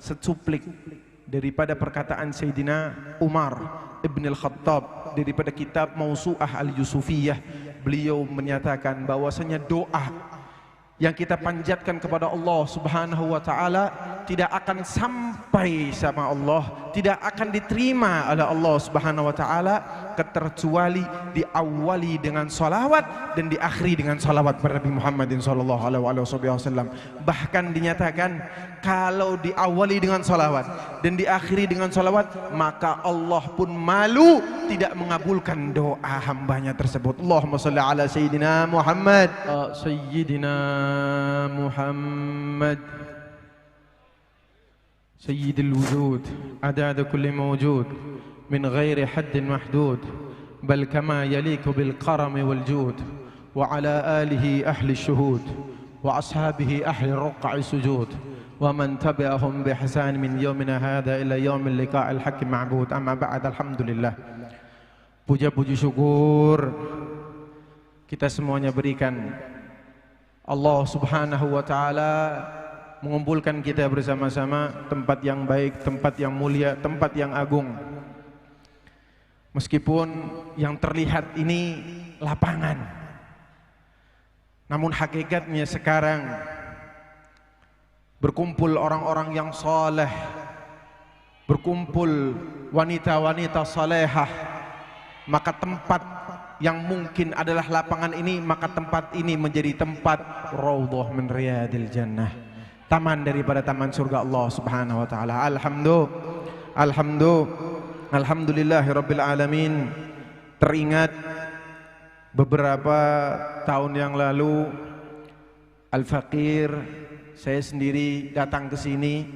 secuplik daripada perkataan Sayyidina Umar Ibn al-Khattab daripada kitab Mausu'ah al-Yusufiyah. Beliau menyatakan bahwasanya doa yang kita panjatkan kepada Allah Subhanahu wa taala tidak akan sampai sama Allah, tidak akan diterima oleh Allah Subhanahu wa taala kecuali diawali dengan salawat dan diakhiri dengan salawat kepada Nabi Muhammadin sallallahu alaihi wasallam. Bahkan dinyatakan kalau diawali dengan salawat dan diakhiri dengan salawat, maka Allah pun malu tidak mengabulkan doa hambanya tersebut. Allahumma shalli ala sayyidina Muhammad Muhammad sayyidil wujud adada kulli mawjud min ghairi haddin mahdud bal kama yaliku bil karami wal jud wa ala alihi ahli syuhud wa ashabihi ahli ruq'i sujud wa man tabi'ahum bi ihsan min yawmina hadha ila yaumil liqa'il haqqi ma'bud. Amma ba'd. Alhamdulillah, puja-puji syukur kita semuanya berikan Allah Subhanahu wa taala mengumpulkan kita bersama-sama tempat yang baik, tempat yang mulia, tempat yang agung. Meskipun yang terlihat ini lapangan, namun hakikatnya sekarang berkumpul orang-orang yang saleh, berkumpul wanita-wanita salehah, maka tempat yang mungkin adalah lapangan ini, maka tempat ini menjadi tempat raudhah min riyadil jannah, taman daripada taman surga Allah Subhanahu wa taala. Alhamdulillahirabbil alamin. Teringat beberapa tahun yang lalu Al-Faqir, saya sendiri datang ke sini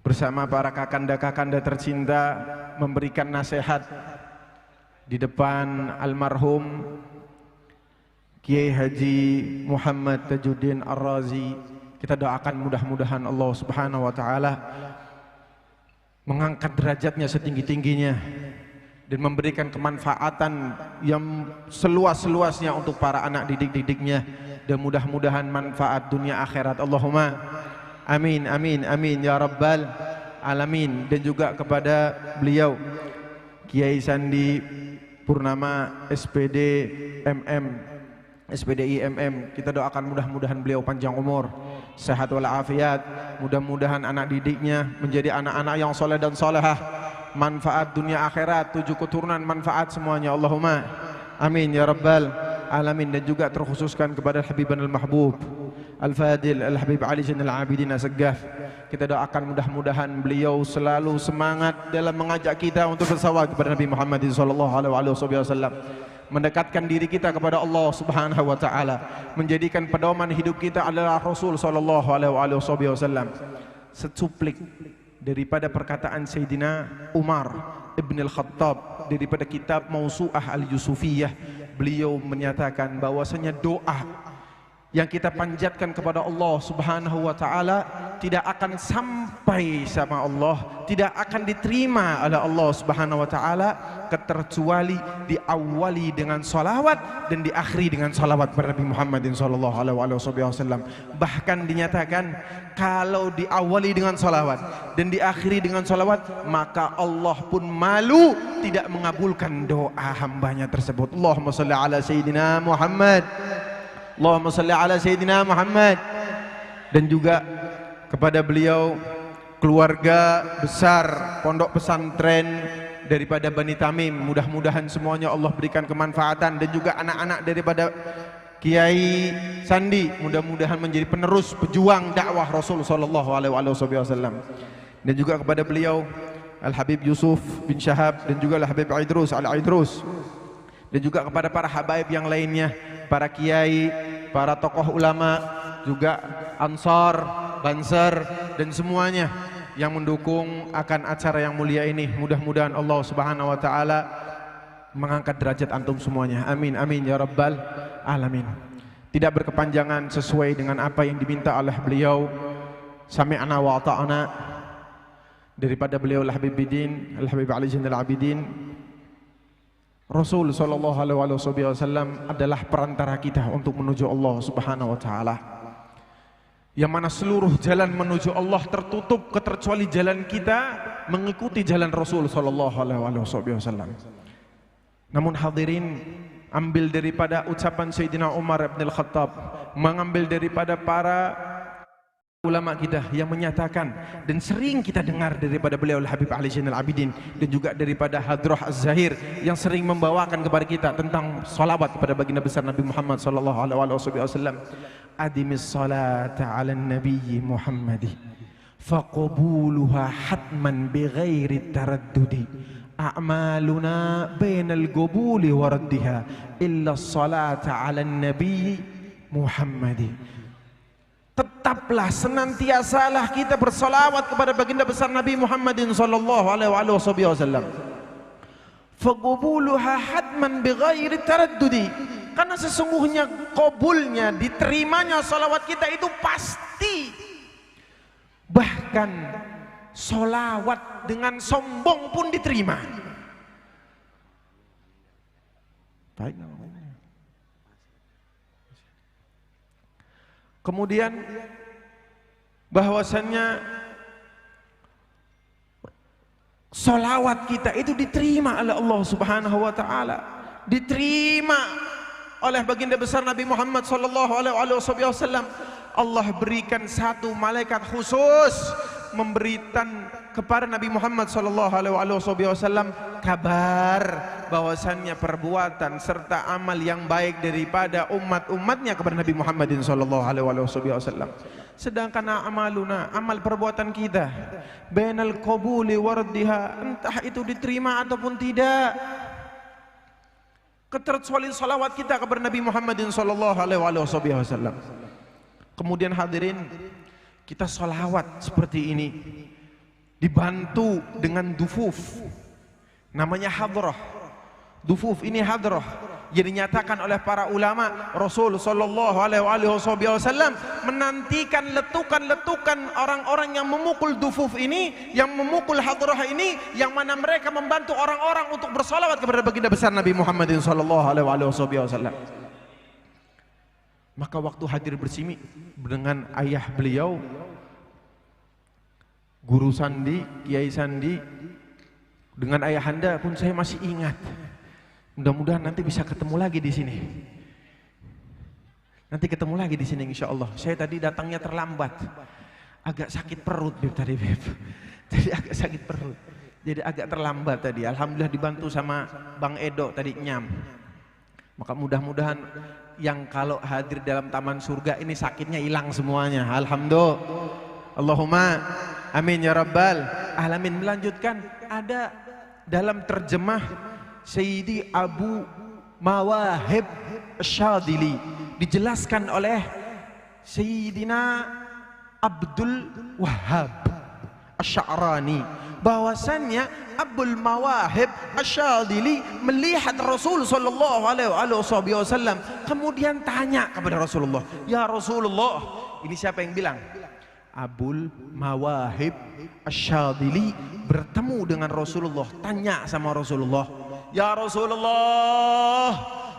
bersama para kakanda-kakanda tercinta memberikan nasihat di depan almarhum Kiai Haji Muhammad Tajuddin Ar-Razi. Kita doakan mudah-mudahan Allah Subhanahu wa taala mengangkat derajatnya setinggi-tingginya dan memberikan kemanfaatan yang seluas-luasnya untuk para anak didik-didiknya, dan mudah-mudahan manfaat dunia akhirat. Allahumma amin amin amin ya rabbal alamin. Dan juga kepada beliau Kiai Sandi Purnama SPDI MM, kita doakan mudah-mudahan beliau panjang umur, sehat walafiat. Mudah-mudahan anak didiknya menjadi anak-anak yang soleh dan solehah, manfaat dunia akhirat, 7 keturunan manfaat semuanya. Allahumma amin ya rabbal alamin. Dan juga terkhususkan kepada Habibana al-Mahbub Al-Fadil Al-Habib Ali Zainal Abidin As-Saggaf, kita doakan mudah-mudahan beliau selalu semangat dalam mengajak kita untuk bersalawat kepada Nabi Muhammad sallallahu alaihi wasallam, mendekatkan diri kita kepada Allah Subhanahu wa taala, menjadikan pedoman hidup kita adalah Rasul sallallahu alaihi wasallam. Secuplik daripada perkataan Sayyidina Umar Ibn al-Khattab daripada kitab Mausu'ah al-Yusufiyah, beliau menyatakan bahwasanya doa yang kita panjatkan kepada Allah Subhanahu wa taala tidak akan sampai sama Allah, tidak akan diterima oleh Allah Subhanahu wa taala kecuali diawali dengan salawat dan diakhiri dengan salawat kepada Nabi Muhammadin sallallahu alaihi wasallam. Bahkan dinyatakan kalau diawali dengan salawat dan diakhiri dengan salawat, maka Allah pun malu tidak mengabulkan doa hambanya tersebut. Allahumma shalli ala sayyidina Muhammad Allahumma salli ala sayyidina Muhammad. Dan juga kepada beliau keluarga besar pondok pesantren daripada Bani Tamim, mudah-mudahan semuanya Allah berikan kemanfaatan. Dan juga anak-anak daripada Kiai Sandi, mudah-mudahan menjadi penerus pejuang dakwah Rasul sallallahu alaihi wasallam. Dan juga kepada beliau Al-Habib Yusuf bin Syahab dan juga Al-Habib Idrus Al-Idrus. Dan juga kepada para habaib yang lainnya, para kiai, para tokoh ulama, juga Ansar, Bansar, dan semuanya yang mendukung akan acara yang mulia ini. Mudah-mudahan Allah Subhanahu wa taala mengangkat derajat antum semuanya. Amin amin ya rabbal alamin. Tidak berkepanjangan, sesuai dengan apa yang diminta oleh beliau, sami'na wa ata'na, daripada beliau Al-Habib Bidin Al-Habib Ali Zainal Abidin. Rasul sallallahu alaihi wasallam adalah perantara kita untuk menuju Allah Subhanahu wa taala. yang mana seluruh jalan menuju Allah tertutup kecuali jalan kita mengikuti jalan Rasul sallallahu alaihi wasallam. Namun hadirin, ambil daripada ucapan Sayyidina Umar bin Al-Khattab, mengambil daripada para ulama kita yang menyatakan, dan sering kita dengar daripada beliau Al-Habib Ali Zainal Abidin, dan juga daripada Hadrah Az-Zahir yang sering membawakan kepada kita tentang salawat kepada baginda besar Nabi Muhammad sallallahu alaihi wasallam. Adimis salata ala nabiyyi Muhammadi faqabuluha hatman bighairi taraddudi a'maluna bainal qubuli wa raddiha illa salata ala nabiyyi Muhammadi. Tetaplah senantiasalah kita bersalawat kepada baginda besar Nabi Muhammadin sallallahu alaihi wasallam. Faqabuluha hatman bighairi taraddudi, karena sesungguhnya kabulnya, diterimanya salawat kita itu pasti. Bahkan salawat dengan sombong pun diterima. Baik. Kemudian bahwasannya salawat kita itu diterima oleh Allah Subhanahu wa taala, diterima oleh baginda besar Nabi Muhammad sallallahu alaihi wasallam. Allah berikan satu malaikat khusus memberikan kepada Nabi Muhammad sallallahu alaihi wasallam kabar bahwasannya perbuatan serta amal yang baik daripada umat-umatnya kepada Nabi Muhammadin sallallahu alaihi wasallam. Sedangkan amaluna, amal perbuatan kita, bainal qabuli wardiha, entah itu diterima ataupun tidak, keterkecuali salawat kita kepada Nabi Muhammadin sallallahu alaihi wasallam. Kemudian hadirin, kita salawat seperti ini dibantu dengan dufuf, namanya hadrah. Dufuf ini hadrah yang dinyatakan oleh para ulama. Rasul sallallahu alaihi wasallam menantikan letukan-letukan orang-orang yang memukul dufuf ini, yang memukul hadrah ini, yang mana mereka membantu orang-orang untuk bersalawat kepada baginda besar Nabi Muhammadin sallallahu alaihi wasallam. Maka waktu hadir bersimi dengan ayah beliau, Guru Sandi, Kiai Sandi, dengan ayahanda pun saya masih ingat. Mudah-mudahan nanti bisa ketemu lagi di sini. Nanti ketemu lagi di sini insya Allah. Saya tadi datangnya terlambat, agak sakit perut Beb tadi Beb. Jadi agak sakit perut. Jadi agak terlambat tadi. Alhamdulillah dibantu sama Bang Edo tadi nyam. Maka mudah-mudahan yang kalau hadir dalam taman surga ini sakitnya hilang semuanya. Alhamdulillah. Allahumma amin ya rabbal alamin. Melanjutkan, ada dalam terjemah Sayyidi Abu Mawahib Syadili, dijelaskan oleh Sayyidina Abdul Wahhab Asy'arani, bahwasannya Abul Mawahib Asyadili melihat Rasul sallallahu alaihi wasallam, kemudian tanya kepada Rasulullah, "Ya Rasulullah," ini siapa yang bilang? Abul Mawahib Asyadili bertemu dengan Rasulullah, tanya sama Rasulullah, "Ya Rasulullah,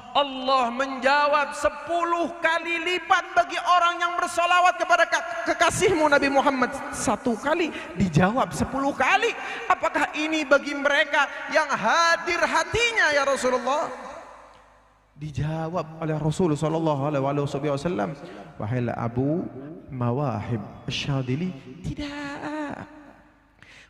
Allah menjawab 10 kali lipat bagi orang yang bersalawat kepada kekasihmu Nabi Muhammad. 1 kali dijawab 10 kali. Apakah ini bagi mereka yang hadir hatinya ya Rasulullah?" Dijawab oleh Rasul sallallahu alaihi wasallam, "Wahai Abu Mawahib Asyadili, tidak.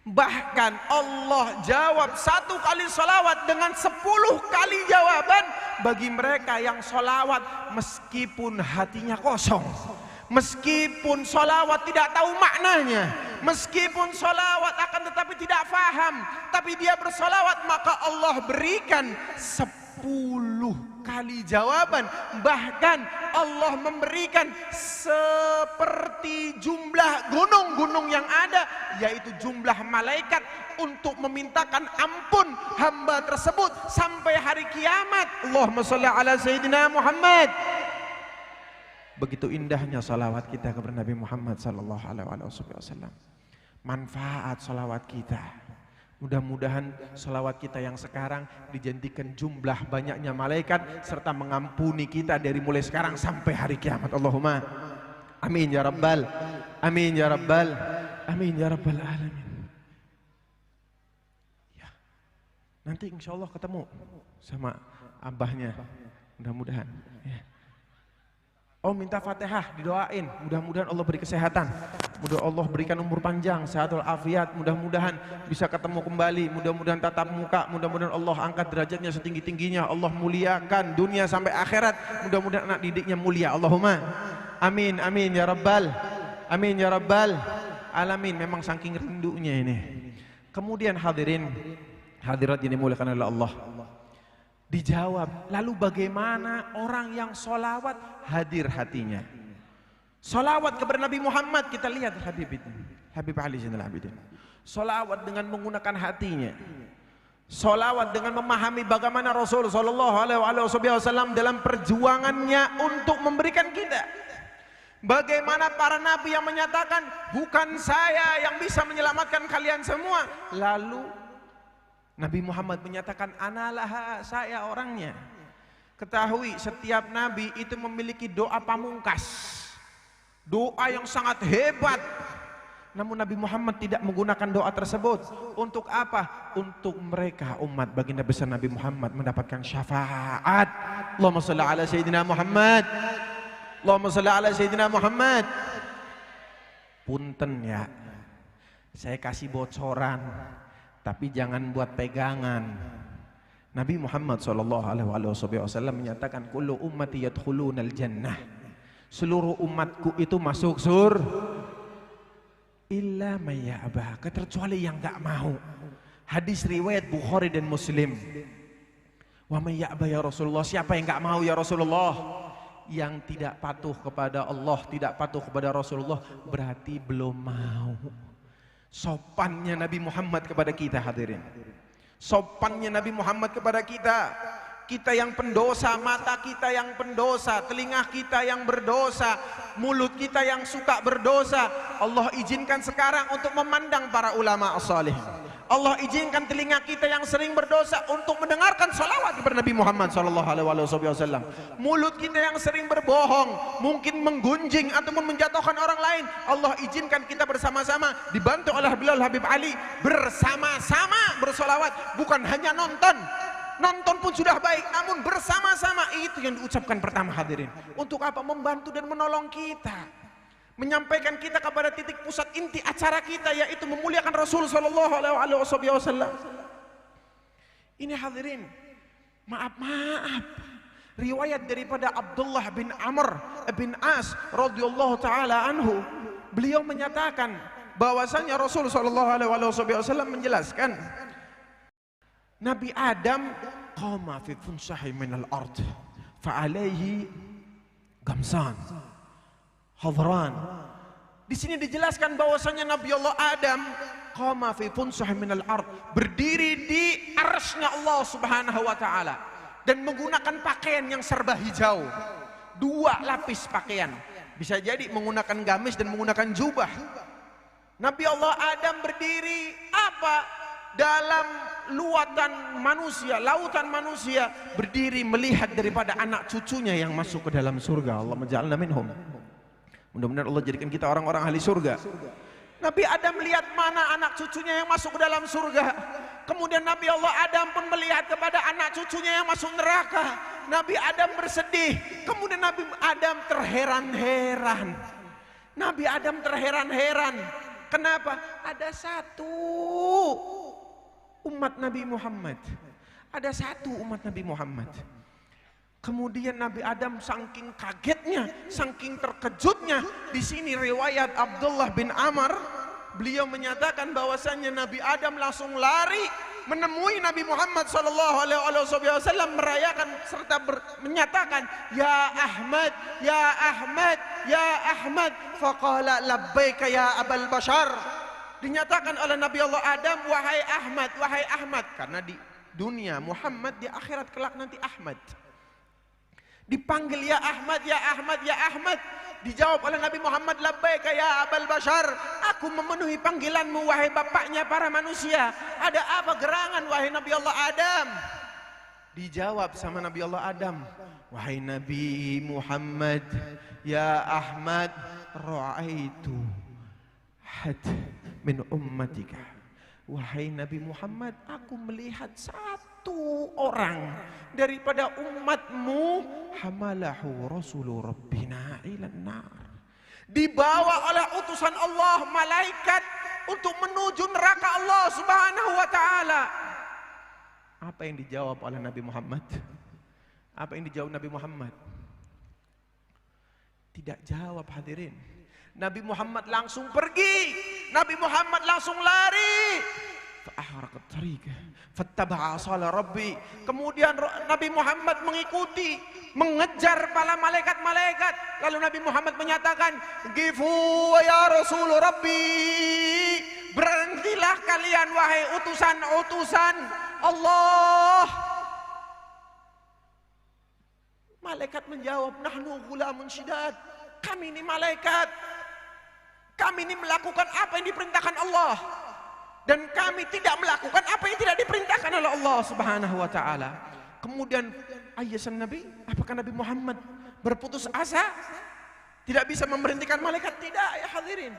Bahkan Allah jawab 1 kali salawat dengan 10 kali jawaban bagi mereka yang salawat meskipun hatinya kosong, meskipun salawat tidak tahu maknanya, meskipun salawat akan tetapi tidak faham, tapi dia bersalawat, maka Allah berikan 10 kali jawaban. Bahkan Allah memberikan seperti jumlah gunung-gunung yang ada, yaitu jumlah malaikat untuk memintakan ampun hamba tersebut sampai hari kiamat. Allahumma shalli ala Sayyidina Muhammad. Begitu indahnya salawat kita kepada Nabi Muhammad sallallahu alaihi wasallam. Manfaat salawat kita, mudah-mudahan salawat kita yang sekarang dijadikan jumlah banyaknya malaikat serta mengampuni kita dari mulai sekarang sampai hari kiamat. Allahumma Amin ya rabbal, amin ya rabbal, amin ya rabbal alamin. Ya. Nanti insya Allah ketemu sama abahnya, mudah-mudahan. Ya. Oh minta Fatihah, didoain, mudah-mudahan Allah beri kesehatan, mudah Allah berikan umur panjang, sehatul afiat, mudah-mudahan bisa ketemu kembali, mudah-mudahan tatap muka, mudah-mudahan Allah angkat derajatnya setinggi-tingginya, Allah muliakan dunia sampai akhirat, mudah-mudahan anak didiknya mulia, Allahumma amin, amin ya rabbal, amin ya rabbal alamin. Memang saking rindunya ini. Kemudian hadirin, hadirat yang dimuliakan oleh Allah, dijawab, lalu bagaimana orang yang sholawat hadir hatinya? Sholawat kepada Nabi Muhammad, kita lihat Habib Ali Zainal Abidin. Sholawat dengan menggunakan hatinya. Sholawat dengan memahami bagaimana Rasul Sallallahu Alaihi Wasallam dalam perjuangannya untuk memberikan kita. Bagaimana para nabi yang menyatakan, bukan saya yang bisa menyelamatkan kalian semua. Lalu Nabi Muhammad menyatakan, analah, saya orangnya. Ketahui setiap nabi itu memiliki doa pamungkas, doa yang sangat hebat. Namun Nabi Muhammad tidak menggunakan doa tersebut. Untuk apa? Untuk mereka umat baginda besar Nabi Muhammad mendapatkan syafaat. Allahumma shalli ala Sayyidina Muhammad, Allahumma shalli ala Sayyidina Muhammad. Punten ya, saya kasih bocoran, tapi jangan buat pegangan. Nabi Muhammad SAW menyatakan, kullu ummati yadkhulunal jannah, seluruh umatku itu masuk illa may ya'ba, kecuali yang enggak mau. Hadis riwayat Bukhari dan Muslim. Wa may ya'ba ya Rasulullah, siapa yang enggak mau ya Rasulullah? Yang tidak patuh kepada Allah, tidak patuh kepada Rasulullah, berarti belum mau. Sopannya Nabi Muhammad kepada kita, hadirin. Sopannya Nabi Muhammad kepada kita. Kita yang pendosa, mata kita yang pendosa, telinga kita yang berdosa, mulut kita yang suka berdosa. Allah izinkan sekarang untuk memandang para ulama as-salih. Allah izinkan telinga kita yang sering berdosa untuk mendengarkan salawat kepada Nabi Muhammad SAW. Mulut kita yang sering berbohong, mungkin menggunjing ataupun menjatuhkan orang lain, Allah izinkan kita bersama-sama dibantu oleh Bilal Habib Ali bersama-sama bersolawat. Bukan hanya nonton, nonton pun sudah baik, namun bersama-sama. Itu yang diucapkan pertama, hadirin. Untuk apa? Membantu dan menolong kita, menyampaikan kita kepada titik pusat inti acara kita, yaitu memuliakan Rasul Sallallahu Alaihi Wasallam. Ini hadirin, maaf, riwayat daripada Abdullah bin Amr bin As radhiyallahu taala anhu, beliau menyatakan bahwasanya Rasul Sallallahu Alaihi Wasallam menjelaskan, Nabi Adam qama fi funsahi minal ard fa alaihi gamsan hadran. Di sini dijelaskan bahwasanya Nabi Allah Adam qama fi funsahi minal ard, berdiri di arsy-Nya Allah Subhanahu wa taala dan menggunakan pakaian yang serba hijau, 2 lapis pakaian. Bisa jadi menggunakan gamis dan menggunakan jubah. Nabi Allah Adam berdiri apa? Dalam luatan manusia, lautan manusia, berdiri melihat daripada anak cucunya yang masuk ke dalam surga. Allah menja'alna minhum. Mudah-mudahan Allah jadikan kita orang-orang ahli surga. Nabi Adam melihat mana anak cucunya yang masuk ke dalam surga. Kemudian Nabi Allah Adam pun melihat kepada anak cucunya yang masuk neraka. Nabi Adam bersedih. Kemudian Nabi Adam terheran-heran. Nabi Adam terheran-heran. Kenapa? Ada satu umat Nabi Muhammad. Ada satu umat Nabi Muhammad. Kemudian Nabi Adam saking kagetnya, saking terkejutnya, di sini riwayat Abdullah bin Amr, beliau menyatakan bahwasannya Nabi Adam langsung lari menemui Nabi Muhammad SAW, merayakan serta menyatakan, ya Ahmad, ya Ahmad, ya Ahmad. Faqala labbaika ya Abal Bashar. Dinyatakan oleh Nabi Allah Adam, wahai Ahmad, wahai Ahmad. Karena di dunia Muhammad, di akhirat kelak nanti Ahmad. Dipanggil ya Ahmad, ya Ahmad, ya Ahmad. Dijawab oleh Nabi Muhammad, labbaika ya Abal Bashar. Aku memenuhi panggilanmu wahai bapaknya para manusia. Ada apa gerangan wahai Nabi Allah Adam? Dijawab sama Nabi Allah Adam, wahai Nabi Muhammad, ya Ahmad, ra'aitu had min ummatika. Wahai Nabi Muhammad, aku melihat satu orang daripada umatmu, hamalahu rasulu rabbina ilan nar, dibawa oleh utusan Allah, malaikat, untuk menuju neraka Allah Subhanahu wa ta'ala. Apa yang dijawab oleh Nabi Muhammad? Apa yang dijawab Nabi Muhammad? Tidak jawab, hadirin. Nabi Muhammad langsung pergi, Nabi Muhammad langsung lari. Fa'ahraqat tariqah fattaba'a asala rabbi. Kemudian Nabi Muhammad mengikuti, mengejar para malaikat-malaikat. Lalu Nabi Muhammad menyatakan, "Gifu ya Rasul Rabbi." Berhentilah kalian wahai utusan-utusan Allah. Malaikat menjawab, "Nahnu ghulamun syidad." Kami ini malaikat. Kami ini melakukan apa yang diperintahkan Allah, dan kami tidak melakukan apa yang tidak diperintahkan oleh Allah Subhanahu wa ta'ala. Kemudian ayyasan Nabi, apakah Nabi Muhammad berputus asa? Tidak bisa memberhentikan malaikat? Tidak, ya hadirin.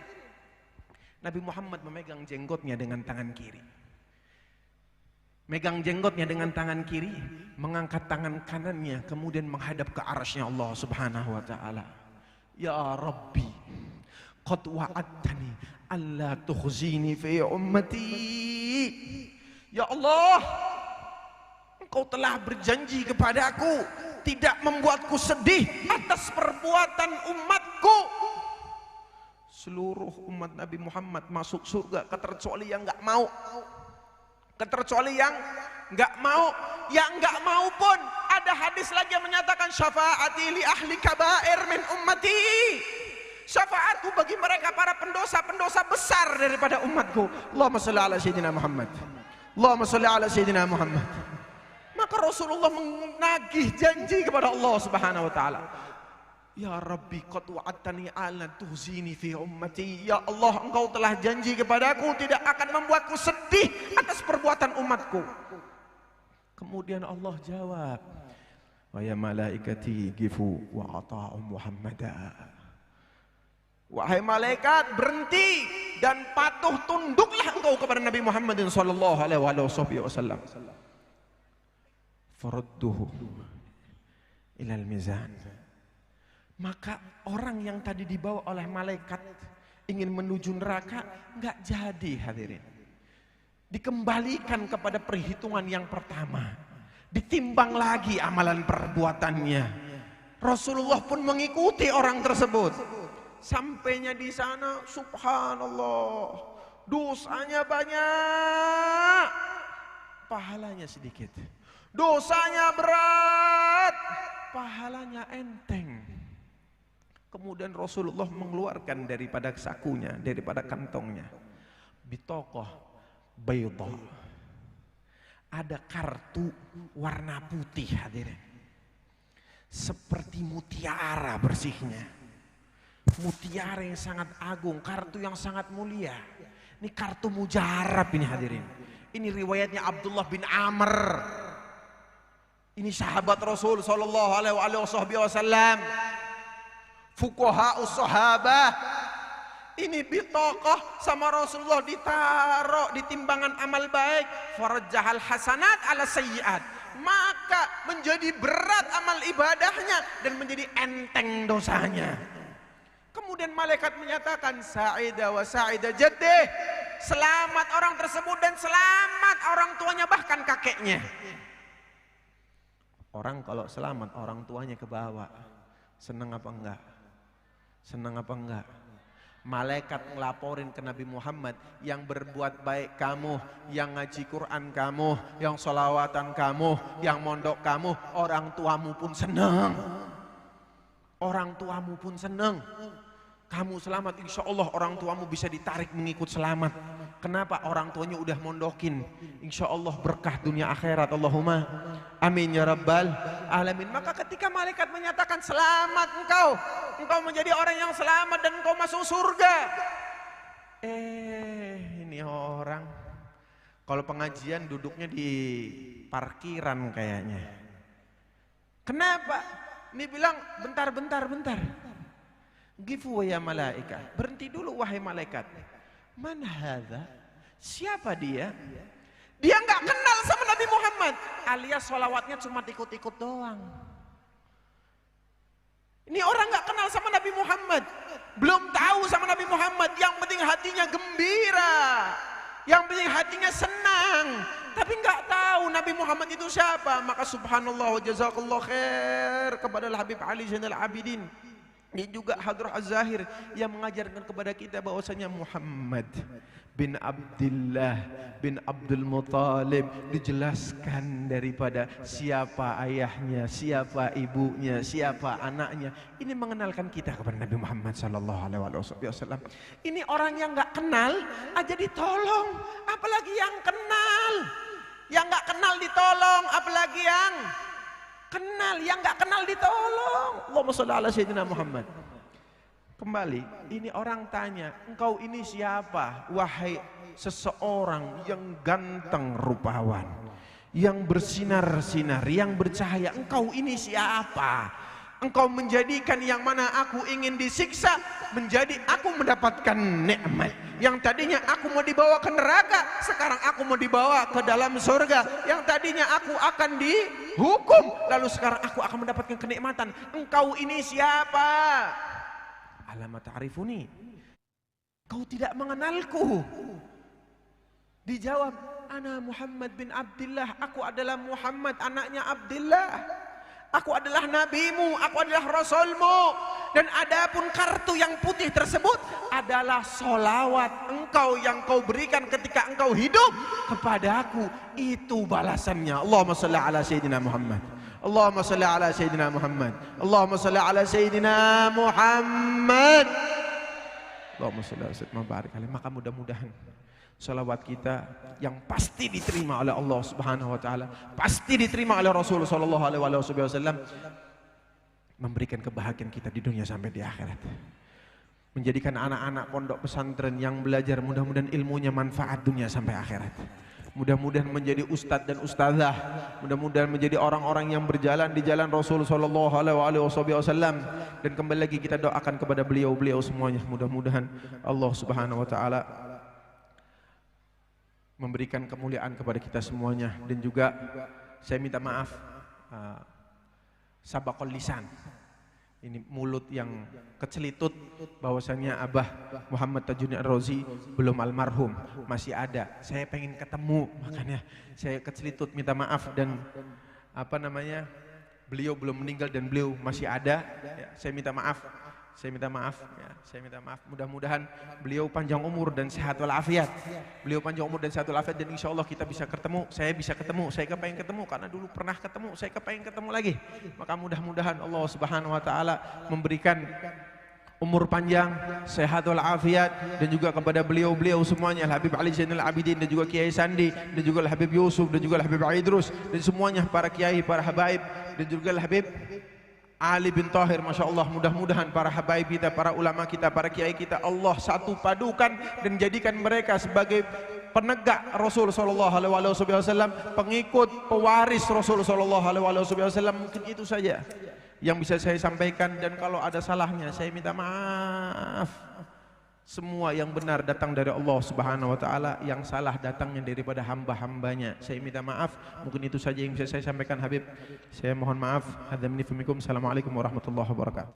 Nabi Muhammad memegang jenggotnya dengan tangan kiri. Megang jenggotnya dengan tangan kiri, mengangkat tangan kanannya, kemudian menghadap ke arasy Allah Subhanahu wa ta'ala. Ya Rabbi, qad wa'adtani alla tukhzini fi ummati. Ya Allah, Engkau telah berjanji kepadaku tidak membuatku sedih atas perbuatan umatku. Seluruh umat Nabi Muhammad masuk surga kecuali yang enggak mau. Kecuali yang enggak mau. Yang enggak mau pun ada hadis lagi yang menyatakan, syafaati li ahli kabair min ummati. Syafaatku bagi mereka para pendosa-pendosa besar daripada umatku. Allahumma shalli ala sayyidina Muhammad. Allahumma shalli ala sayyidina Muhammad. Maka Rasulullah menagih janji kepada Allah Subhanahu wa taala. Ya Rabbi, qad wa'adtani ala tuhzini fi ummati. Ya Allah, Engkau telah janji kepadaku tidak akan membuatku sedih atas perbuatan umatku. Kemudian Allah jawab, wa ya malaikati gifu wa ata'u Muhammada. Wahai malaikat, berhenti dan patuh tunduklah engkau kepada Nabi Muhammad sallallahu alaihi wasallam. Farudduhu ilal mizan. Maka orang yang tadi dibawa oleh malaikat ingin menuju neraka, enggak jadi, hadirin. Dikembalikan kepada perhitungan yang pertama. Ditimbang lagi amalan perbuatannya. Rasulullah pun mengikuti orang tersebut. Sampainya di sana, subhanallah, dosanya banyak, pahalanya sedikit. Dosanya berat, pahalanya enteng. Kemudian Rasulullah mengeluarkan daripada sakunya, daripada kantongnya, bitokoh bayda, ada kartu warna putih, hadirin, seperti mutiara bersihnya. Mutiara yang sangat agung, kartu yang sangat mulia. Ini kartu mujarab ini, hadirin. Ini riwayatnya Abdullah bin Amr. Ini sahabat Rasul sallallahu alaihi wasallam. Fuqaha'us sahabah. Ini bitaqah sama Rasulullah ditaruh di timbangan amal baik. Farajjahal hasanat ala sayyiat. Maka menjadi berat amal ibadahnya dan menjadi enteng dosanya. Kemudian malaikat menyatakan, sa'ida wa sa'ida jaddih, selamat orang tersebut dan selamat orang tuanya, bahkan kakeknya. Orang kalau selamat orang tuanya ke bawah, senang apa enggak? Senang apa enggak? Malaikat ngelaporin ke Nabi Muhammad, yang berbuat baik kamu, yang ngaji Quran kamu, yang sholawatan kamu, yang mondok kamu, orang tuamu pun senang. Orang tuamu pun senang. Kamu selamat, insya Allah orang tuamu bisa ditarik mengikut selamat. Kenapa? Orang tuanya udah mondokin. Insya Allah berkah dunia akhirat. Allahumma amin ya rabbal alamin. Maka ketika malaikat menyatakan selamat engkau menjadi orang yang selamat dan engkau masuk surga. Ini orang kalau pengajian duduknya di parkiran kayaknya. Kenapa? Ini bilang bentar. Gifu ya malaika. Berhenti dulu wahai malaikat. Man hadza? Siapa dia? Dia nggak kenal sama Nabi Muhammad, alias sholawatnya cuma ikut-ikut doang. Ini orang nggak kenal sama Nabi Muhammad, belum tahu sama Nabi Muhammad. Yang penting hatinya gembira, yang penting hatinya senang, tapi nggak tahu Nabi Muhammad itu siapa. Maka subhanallah wa jazakallah khair kepada Habib Ali Zainal Abidin. Ini juga Hadrah Az-Zahir yang mengajarkan kepada kita bahwasanya Muhammad bin Abdullah bin Abdul Muttalib dijelaskan daripada siapa ayahnya, siapa ibunya, siapa anaknya. Ini mengenalkan kita kepada Nabi Muhammad sallallahu alaihi wasallam. Ini orang yang nggak kenal aja ditolong, apalagi yang kenal. Yang nggak kenal ditolong, apalagi yang kenal. Yang nggak kenal ditolong. Allahumma shalli ala sayyidina Muhammad. Kembali, ini orang tanya, engkau ini siapa? Wahai seseorang yang ganteng rupawan, yang bersinar-sinar, yang bercahaya, engkau ini siapa? Engkau menjadikan yang mana aku ingin disiksa menjadi aku mendapatkan nikmat. Yang tadinya aku mau dibawa ke neraka, sekarang aku mau dibawa ke dalam surga. Yang tadinya aku akan dihukum, lalu sekarang aku akan mendapatkan kenikmatan. Engkau ini siapa? Alamat ta'rifuni, kau tidak mengenalku. Dijawab, ana Muhammad bin Abdullah, aku adalah Muhammad anaknya Abdullah. Aku adalah nabimu, aku adalah rasulmu. Dan adapun kartu yang putih tersebut adalah solawat engkau yang kau berikan ketika engkau hidup kepadaku. Itu balasannya. Allahumma salli ala sayyidina Muhammad. Allahumma salli ala sayyidina Muhammad. Allahumma salli ala sayyidina Muhammad. Allahumma salli ala sayyidina Muhammad. Maka mudah-mudahan salawat kita yang pasti diterima oleh Allah Subhanahu wa taala, pasti diterima oleh Rasul sallallahu alaihi wasallam, memberikan kebahagiaan kita di dunia sampai di akhirat. Menjadikan anak-anak pondok pesantren yang belajar mudah-mudahan ilmunya manfaat dunia sampai akhirat. Mudah-mudahan menjadi ustadz dan ustazah, mudah-mudahan menjadi orang-orang yang berjalan di jalan Rasul sallallahu alaihi wasallam. Dan kembali lagi kita doakan kepada beliau-beliau semuanya, mudah-mudahan Allah Subhanahu wa taala memberikan kemuliaan kepada kita semuanya. Dan juga saya minta maaf, sabaqul lisan, ini mulut yang kecelitut bahwasanya Abah Muhammad Tajuddin Ar-Razi belum almarhum, masih ada. Saya pengen ketemu, makanya saya kecelitut, minta maaf. Dan beliau belum meninggal dan beliau masih ada ya, saya minta maaf. Saya minta maaf ya, saya minta maaf. Mudah-mudahan beliau panjang umur dan sehat walafiat. Beliau panjang umur dan sehat walafiat, dan insya Allah kita bisa ketemu. Saya bisa ketemu, saya kepengen ketemu karena dulu pernah ketemu, saya kepengen ketemu lagi. Maka mudah-mudahan Allah Subhanahu wa taala memberikan umur panjang, sehat walafiat, dan juga kepada beliau-beliau semuanya, Habib Ali Zainal Abidin, dan juga Kiai Sandi, dan juga Habib Yusuf, dan juga Habib Aidrus, dan semuanya para kiai, para habaib, dan juga Habib Ali bin Tahir, Masya Allah. Mudah-mudahan para habaib kita, para ulama kita, para kiai kita, Allah satu padukan dan jadikan mereka sebagai penegak Rasul sallallahu alaihi wasallam, pengikut, pewaris Rasul sallallahu alaihi wasallam. Mungkin itu saja yang bisa saya sampaikan, dan kalau ada salahnya saya minta maaf. Semua yang benar datang dari Allah Subhanahu wa taala, yang salah datangnya daripada hamba-hambanya. Saya minta maaf. Mungkin itu saja yang bisa saya sampaikan, Habib. Saya mohon maaf. Assalamualaikum warahmatullahi wabarakatuh.